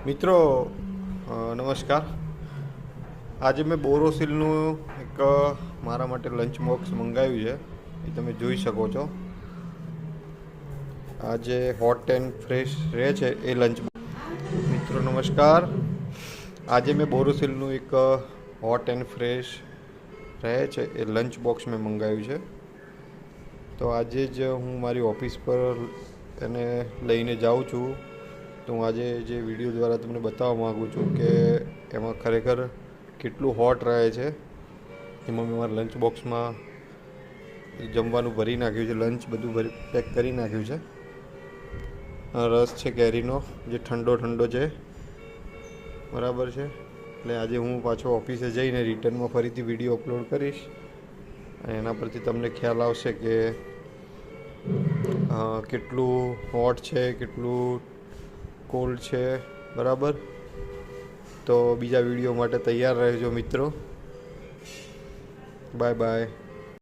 મિત્રો નમસ્કાર। આજે મેં બોરોસિલનું એક મારા માટે લંચ બોક્સ મંગાવ્યું છે, એ તમે જોઈ શકો છો। આજે હોટ એન્ડ ફ્રેશ રહે છે એ લંચ। મિત્રો નમસ્કાર। આજે મેં બોરોસિલનું એક હોટ એન્ડ ફ્રેશ રહે છે એ લંચ બોક્સ મેં મંગાવ્યું છે। તો આજે જ હું મારી ઓફિસ પર એને લઈને જાઉં છું। તો હું આજે જે વિડીયો દ્વારા તમને બતાવવા માગું છું કે એમાં ખરેખર કેટલું હોટ રહે છે। એમાં મેં મારા લંચ બોક્સમાં જમવાનું ભરી નાખ્યું છે, લંચ બધું પેક કરી નાખ્યું છે। રસ છે કેરીનો, જે ઠંડો ઠંડો છે, બરાબર છે। એટલે આજે હું પાછો ઓફિસે જઈને રિટર્નમાં ફરીથી વિડીયો અપલોડ કરીશ અને એના પરથી તમને ખ્યાલ આવશે કે કેટલું હોટ છે, કેટલું કોલ્ડ છે, બરાબર। તો બીજા વિડીયો માટે તૈયાર રહેજો મિત્રો। Bye bye.